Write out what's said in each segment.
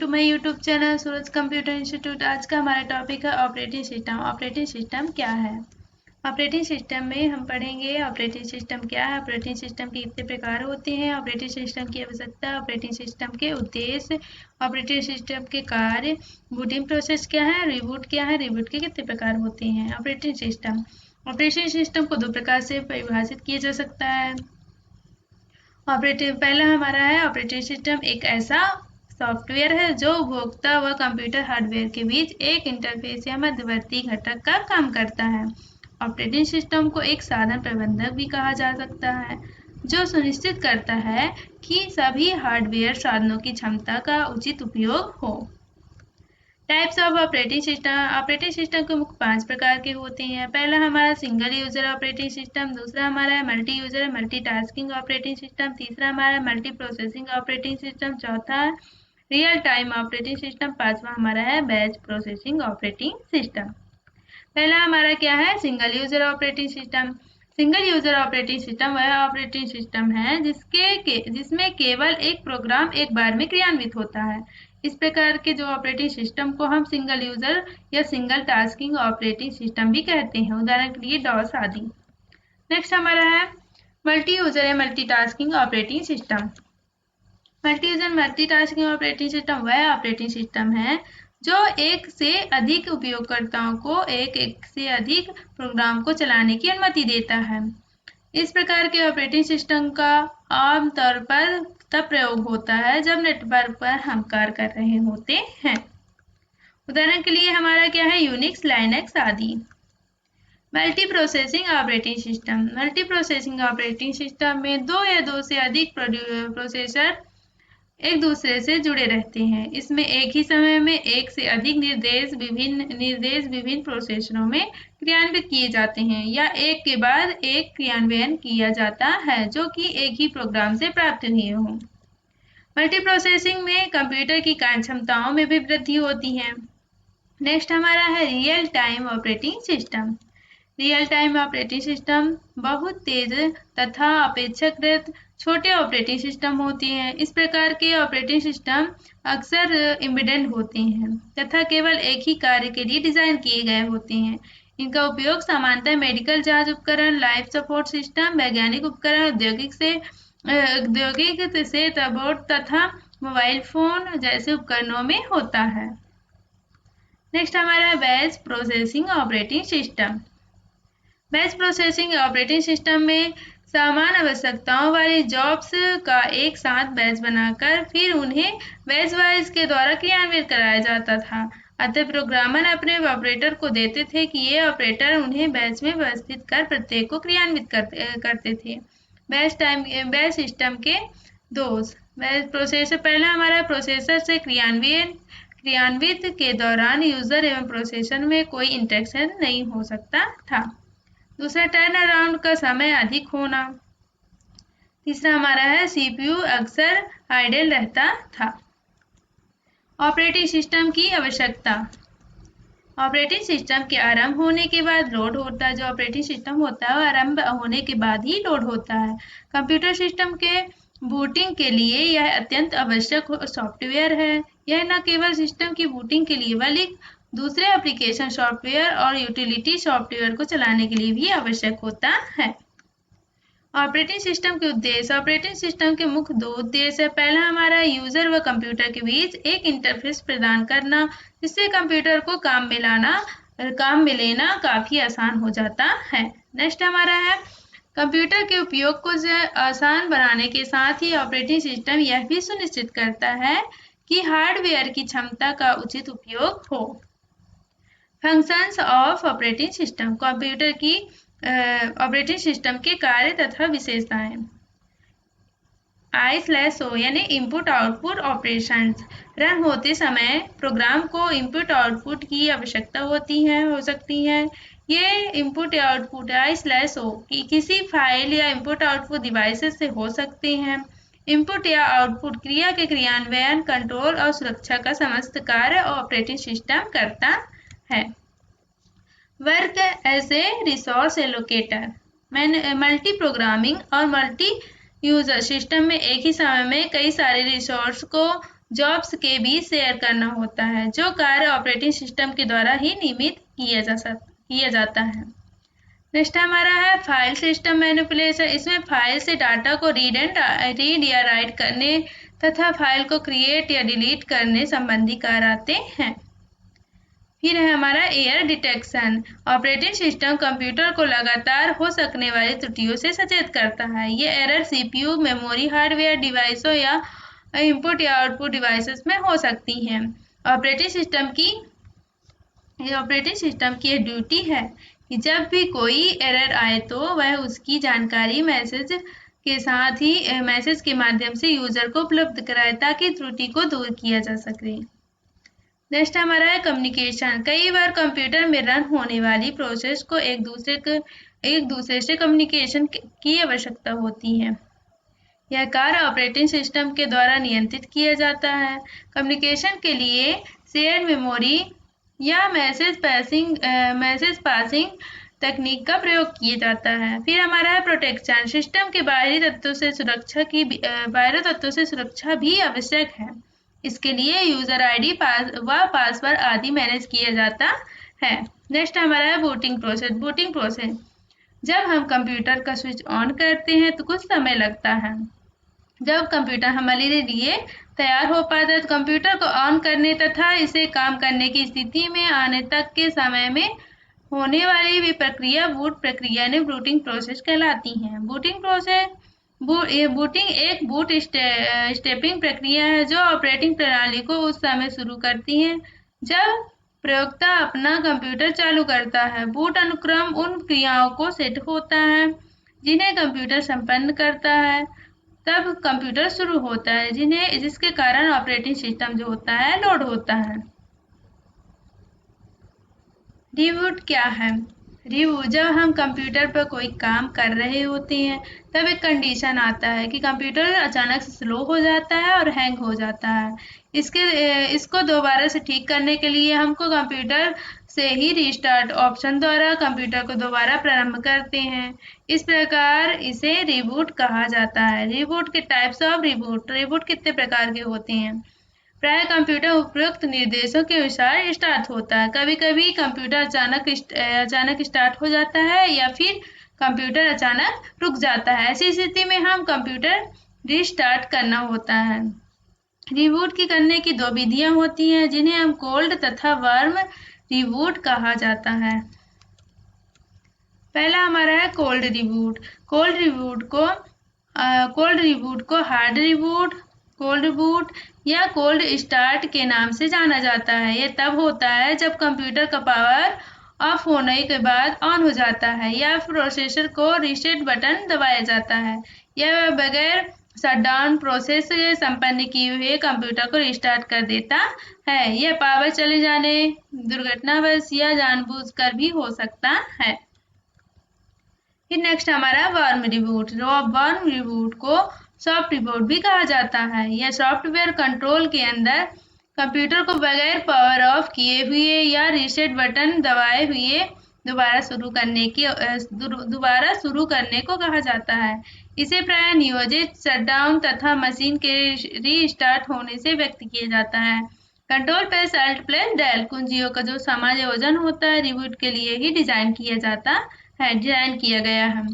My YouTube channel Suraj computer institute. आज का हमारा टॉपिक है ऑपरेटिंग सिस्टम। ऑपरेटिंग सिस्टम क्या है? ऑपरेटिंग सिस्टम में हम पढ़ेंगे ऑपरेटिंग सिस्टम क्या है, ऑपरेटिंग सिस्टम के कितने प्रकार होते हैं, ऑपरेटिंग सिस्टम की आवश्यकता, ऑपरेटिंग सिस्टम के उद्देश्य, ऑपरेटिंग सिस्टम के कार्य, बूटिंग प्रोसेस क्या है, रिबूट क्या है, रिबूट के कितने प्रकार होते हैं। ऑपरेटिंग सिस्टम को दो प्रकार से परिभाषित किया जा सकता है। पहला हमारा है ऑपरेटिंग सिस्टम एक ऐसा सॉफ्टवेयर है जो उपभोक्ता व कंप्यूटर हार्डवेयर के बीच एक इंटरफेस या मध्यवर्ती घटक का काम करता है। ऑपरेटिंग सिस्टम को एक साधन प्रबंधक भी कहा जा सकता है जो सुनिश्चित करता है कि सभी हार्डवेयर साधनों की क्षमता का उचित उपयोग हो। टाइप्स ऑफ ऑपरेटिंग सिस्टम के मुख्य 5 प्रकार के होते हैं। पहला हमारा सिंगल यूजर ऑपरेटिंग सिस्टम, दूसरा हमारा है multi user multitasking operating system, तीसरा हमारा है मल्टी प्रोसेसिंग ऑपरेटिंग सिस्टम, चौथा रियल टाइम ऑपरेटिंग सिस्टम, पांचवा हमारा है बैच प्रोसेसिंग ऑपरेटिंग सिस्टम। पहला हमारा क्या है? Single user operating system. Single user operating system वह ऑपरेटिंग सिस्टम है जिसमें केवल एक प्रोग्राम एक बार में क्रियान्वित होता है। इस प्रकार के जो ऑपरेटिंग सिस्टम को हम सिंगल यूजर या सिंगल टास्किंग ऑपरेटिंग सिस्टम भी कहते हैं, उदाहरण के लिए डॉस आदि। नेक्स्ट हमारा है मल्टी यूजर या multitasking operating system. Multi user multitasking operating system वह ऑपरेटिंग सिस्टम है जो एक से अधिक उपयोगकर्ताओं को एक से अधिक प्रोग्राम को चलाने की अनुमति देता है। इस प्रकार के ऑपरेटिंग सिस्टम का आमतौर पर तब प्रयोग होता है जब नेटवर्क पर हम कार्य कर रहे होते हैं। उदाहरण के लिए हमारा क्या है? यूनिक्स, लाइनक्स आदि। Multi processing operating system. Multi processing operating system में दो या दो से अधिक प्रोसेसर एक दूसरे से जुड़े रहते हैं। इसमें एक ही समय में एक से अधिक निर्देश विभिन्न प्रोसेसरों में क्रियान्वित किए जाते हैं या एक के बाद एक क्रियान्वयन किया जाता है जो कि एक ही प्रोग्राम से प्राप्त हुए हों। मल्टी प्रोसेसिंग में कंप्यूटर की कार्य क्षमताओं में भी वृद्धि होती है। नेक्स्ट हमारा है real time operating system. Real time operating system बहुत तेज तथा अपेक्षाकृत छोटे ऑपरेटिंग सिस्टम होते हैं। इस प्रकार के ऑपरेटिंग सिस्टम अक्सर एम्बेडेड होते हैं तथा केवल एक ही कार्य के लिए डिजाइन किए गए होते हैं। इनका उपयोग सामान्यतः मेडिकल जांच उपकरण, लाइफ सपोर्ट सिस्टम, वैज्ञानिक उपकरण, औद्योगिक से तबोट तथा मोबाइल फोन जैसे उपकरणों में होता है। नेक्स्ट हमारा batch processing operating system. Batch processing operating system में समान आवश्यकताओं वाली जॉब्स का एक साथ बैच बनाकर फिर उन्हें बैच वाइज के द्वारा क्रियान्वित कराया जाता था। अतः प्रोग्रामर अपने ऑपरेटर को देते थे कि ये ऑपरेटर उन्हें बैच में व्यवस्थित कर प्रत्येक को क्रियान्वित करते थे। बैच सिस्टम के दोष। Batch processor. पहला हमारा प्रोसेसर से क्रियान्वित के दौरान यूजर एवं प्रोसेसर में कोई इंटरेक्शन नहीं हो सकता था। दूसरा टर्न अराउंड का समय अधिक होना। तीसरा हमारा है सीपीयू अक्सर आइडल रहता था। ऑपरेटिंग सिस्टम की आवश्यकता। ऑपरेटिंग सिस्टम के आरंभ होने के बाद लोड होता है। जो ऑपरेटिंग सिस्टम होता है आरंभ होने के बाद ही लोड होता है। कंप्यूटर सिस्टम के बूटिंग के लिए यह अत्यंत आवश्यक सॉफ्टवेयर है। यह न केवल सिस्टम की बूटिंग के लिए बल्कि दूसरे एप्लीकेशन सॉफ्टवेयर और यूटिलिटी सॉफ्टवेयर को चलाने के लिए भी आवश्यक होता है। ऑपरेटिंग सिस्टम के उद्देश्य। ऑपरेटिंग सिस्टम के मुख्य दो उद्देश्य है। पहला हमारा यूजर व कंप्यूटर के बीच एक इंटरफेस प्रदान करना जिससे कंप्यूटर को काम में लेना काफी आसान हो जाता है। नेक्स्ट हमारा है कंप्यूटर के उपयोग को आसान बनाने के साथ ही ऑपरेटिंग सिस्टम यह भी सुनिश्चित करता है कि हार्डवेयर की क्षमता का उचित उपयोग हो। Functions of operating system. Computer की ऑपरेटिंग सिस्टम के कार्य तथा विशेषताएं। I/O यानी इनपुट आउटपुट ऑपरेशंस। रन होते समय प्रोग्राम को इनपुट आउटपुट की आवश्यकता हो सकती है। ये इनपुट या आउटपुट I/O की किसी फाइल या इनपुट आउटपुट डिवाइसेस से हो सकते हैं। इनपुट या आउटपुट क्रिया के क्रियान्वयन, कंट्रोल और सुरक्षा का समस्त कार्य ऑपरेटिंग सिस्टम करता है। Work as a resource allocator. Multi programming और मल्टी यूजर सिस्टम में एक ही समय में कई सारे रिसोर्स को जॉब्स के बीच शेयर करना होता है, जो कार्य ऑपरेटिंग सिस्टम के द्वारा ही नियमित किया जाता है। नेक्स्ट हमारा है फाइल सिस्टम मैनिपुलेशन। इसमें फाइल से डाटा को रीड या राइट करने तथा फाइल को क्रिएट या डिलीट करने संबंधी कार्य आते हैं। फिर है हमारा error detection. Operating system computer को लगातार हो सकने वाली त्रुटियों से सचेत करता है। ये एरर सीपीयू, मेमोरी, हार्डवेयर डिवाइसों या इनपुट या आउटपुट डिवाइसेस में हो सकती हैं। ऑपरेटिंग सिस्टम की यह ड्यूटी है कि जब भी कोई एरर आए तो वह उसकी जानकारी मैसेज के माध्यम से यूजर को उपलब्ध कराए ताकि त्रुटि को दूर किया जा सके। नेक्स्ट हमारा है कम्युनिकेशन। कई बार कंप्यूटर में रन होने वाली प्रोसेस को एक दूसरे से कम्युनिकेशन की आवश्यकता होती है। यह कार्य ऑपरेटिंग सिस्टम के द्वारा नियंत्रित किया जाता है। कम्युनिकेशन के लिए शेयर्ड मेमोरी या मैसेज पासिंग तकनीक का प्रयोग किया जाता है। फिर हमारा है प्रोटेक्शन। सिस्टम के बाहरी तत्वों से सुरक्षा भी आवश्यक है। इसके लिए यूजर आईडी व पासवर्ड आदि मैनेज किया जाता है। नेक्स्ट हमारा है बूटिंग प्रोसेस। जब हम कंप्यूटर का स्विच ऑन करते हैं तो कुछ समय लगता है। जब कंप्यूटर हमारे लिए तैयार हो पाता है तो कंप्यूटर को ऑन करने तथा इसे काम करने की स्थिति में आने तक के समय में होने वाली भी प्रक्रिया बूट प्रक्रिया ने बूटिंग प्रोसेस कहलाती है। बूटिंग एक बूट स्टेपिंग प्रक्रिया है जो ऑपरेटिंग प्रणाली को उस समय शुरू करती है जब प्रयोक्ता अपना कंप्यूटर चालू करता है। बूट अनुक्रम उन क्रियाओं को सेट होता है जिन्हें कंप्यूटर संपन्न करता है, तब कंप्यूटर शुरू होता है जिसके कारण ऑपरेटिंग सिस्टम जो होता है लोड होता है। रिबूट क्या है? रिबूट जब हम कंप्यूटर पर कोई काम कर रहे होते हैं तब एक कंडीशन आता है कि कंप्यूटर अचानक से स्लो हो जाता है और हैंग हो जाता है। इसको दोबारा से ठीक करने के लिए हमको कंप्यूटर से ही रिस्टार्ट ऑप्शन द्वारा कंप्यूटर को दोबारा प्रारंभ करते हैं। इस प्रकार इसे रिबूट कहा जाता है। रिबूट के टाइप्स ऑफ रिबूट कितने प्रकार के होते हैं? प्राय कंप्यूटर उपरोक्त निर्देशों के अनुसार स्टार्ट होता है। कभी कभी कंप्यूटर अचानक स्टार्ट हो जाता है या फिर कंप्यूटर अचानक रुक जाता है। ऐसी स्थिति में हम कंप्यूटर रिस्टार्ट करना होता है। रिबूट की करने की दो विधियां होती हैं जिन्हें हम कोल्ड तथा वार्म रिबूट कहा जाता है। पहला हमारा है कोल्ड रिबूट। कोल्ड रिबूट को हार्ड रिबूट, कोल्ड बूट या कोल्ड स्टार्ट के नाम से जाना जाता है। यह तब होता है जब कंप्यूटर का पावर ऑफ होने के बाद ऑन हो जाता है या प्रोसेसर को रीसेट बटन दबाया जाता है। यह बगैर शटडाउन प्रोसेस संपन्न किए हुए कंप्यूटर को रिस्टार्ट कर देता है। यह पावर चले जाने, दुर्घटनावश या जानबूझकर भी हो सकता है। फिर नेक्स्ट हमारा वार्म रिबूट। वार्म रिबूट को सॉफ्ट रिबूट भी कहा जाता है। यह सॉफ्टवेयर कंट्रोल के अंदर कंप्यूटर को बगैर पावर ऑफ किए हुए या रीसेट बटन दबाए हुए दोबारा शुरू करने को कहा जाता है। इसे प्राय नियोजित शटडाउन तथा मशीन के रीस्टार्ट होने से व्यक्त किया जाता है। Control plus alt plus del कुंजियों का जो समायोजन होता है रिबूट के लिए ही डिजाइन किया गया है।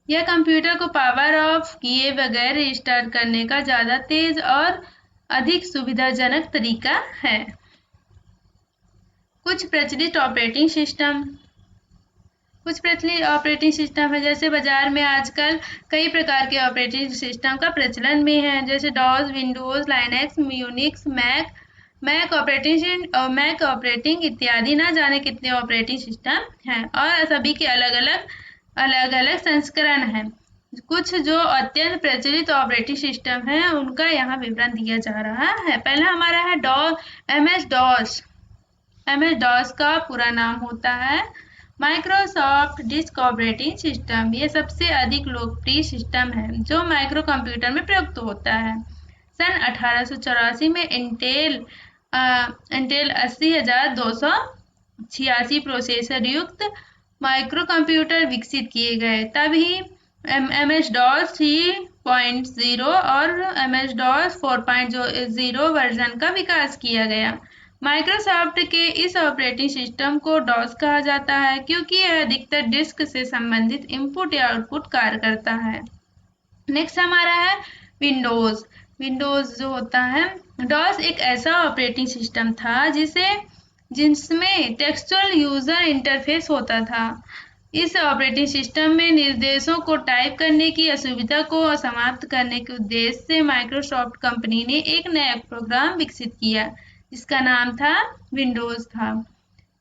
यह कंप्यूटर को पावर ऑफ किए बगैर रिस्टार्ट करने का ज्यादा तेज और अधिक सुविधाजनक तरीका है। कुछ प्रचलित ऑपरेटिंग सिस्टम है जैसे बाजार में आजकल कई प्रकार के ऑपरेटिंग सिस्टम का प्रचलन में है, जैसे DOS, Windows, Linux, Unix, Mac operating इत्यादि। ना जाने कितने ऑपरेटिंग सिस्टम हैं और सभी के अलग अलग संस्करण हैं। कुछ जो अत्यंत प्रचलित ऑपरेटिंग सिस्टम है उनका यहाँ विवरण दिया जा रहा है। पहला हमारा है MS डॉस। MS डॉस का पूरा नाम होता है माइक्रोसॉफ्ट डिस्क ऑपरेटिंग सिस्टम। ये सबसे अधिक लोकप्रिय सिस्टम है जो माइक्रो कंप्यूटर में प्रयुक्त होता है। सन 1884 में इंटेल 80,286 प्रोसेसर युक्त माइक्रो कंप्यूटर विकसित किए गए। तभी MS-DOS 3.0 और MS-DOS 4.0 वर्जन का विकास किया गया। माइक्रोसॉफ्ट के इस ऑपरेटिंग सिस्टम को डॉस कहा जाता है क्योंकि यह अधिकतर डिस्क से संबंधित इनपुट या आउटपुट कार्य करता है। नेक्स्ट हमारा है विंडोज। विंडोज जो होता है, डॉस एक ऐसा ऑपरेटिंग सिस्टम था जिसमें टेक्सचुअल यूजर इंटरफेस होता था। इस ऑपरेटिंग सिस्टम में निर्देशों को टाइप करने की असुविधा को समाप्त करने के उद्देश्य से माइक्रोसॉफ्ट कंपनी ने एक नया प्रोग्राम विकसित किया जिसका नाम था विंडोज था।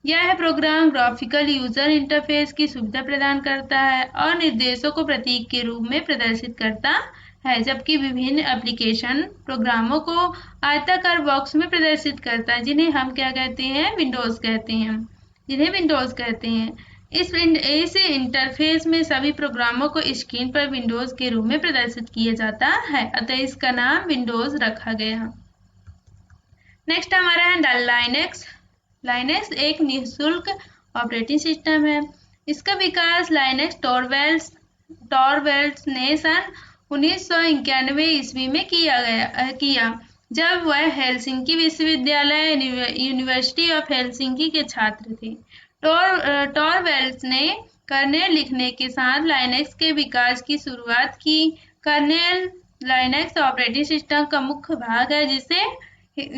यह प्रोग्राम ग्राफिकल यूजर इंटरफेस की सुविधा प्रदान करता है और निर्देशों को प्रतीक के रूप में प्रदर्शित करता है, जबकि विभिन्न एप्लीकेशन प्रोग्रामों को आयताकार बॉक्स में प्रदर्शित करता है, जिन्हें हम क्या कहते हैं, विंडोज कहते हैं, जिन्हें विंडोज कहते हैं। इस इंटरफेस में सभी प्रोग्रामों को स्क्रीन पर विंडोज के रूप में प्रदर्शित किया जाता है, अतः इसका नाम विंडोज रखा गया। नेक्स्ट हमारा है लाइनक्स। लाइनक्स एक निःशुल्क ऑपरेटिंग सिस्टम है। इसका विकास लाइनक्स टॉरवेल्ड्स ने सन 1991 ईस्वी में किया जब वह हेलसिंकी विश्वविद्यालय यूनिवर्सिटी ऑफ हेलसिंकी के छात्र थे। टॉरवेल्ड्स ने कर्नेल लिखने के साथ लाइनक्स के विकास की शुरुआत की। कर्नेल लाइनक्स ऑपरेटिंग सिस्टम का मुख्य भाग है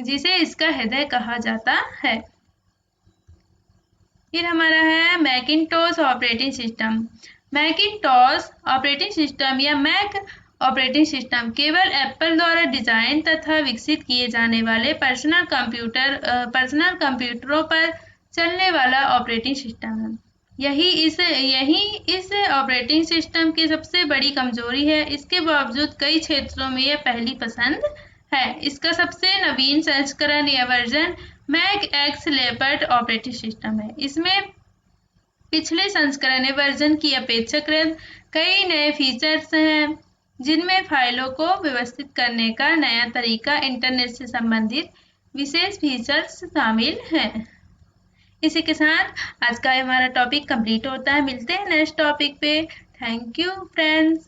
जिसे इसका हृदय कहा जाता है। फिर हमारा है Macintosh operating system. Macintosh operating system या मैक ऑपरेटिंग सिस्टम केवल एप्पल द्वारा डिजाइन तथा विकसित किए जाने वाले पर्सनल कंप्यूटरों पर चलने वाला ऑपरेटिंग सिस्टम है। यही इस ऑपरेटिंग सिस्टम की सबसे बड़ी कमजोरी है। इसके बावजूद कई क्षेत्रों में यह पहली पसंद है। इसका सबसे नवीन संस्करण या version Mac X Leopard operating system है। इसमें पिछले संस्करण वर्जन की अपेक्षाकृत कई नए फीचर्स हैं, जिनमें फाइलों को व्यवस्थित करने का नया तरीका, इंटरनेट से संबंधित विशेष फीचर्स शामिल हैं। इसी के साथ आज का हमारा टॉपिक कंप्लीट होता है। मिलते हैं नेक्स्ट टॉपिक पे। Thank you friends.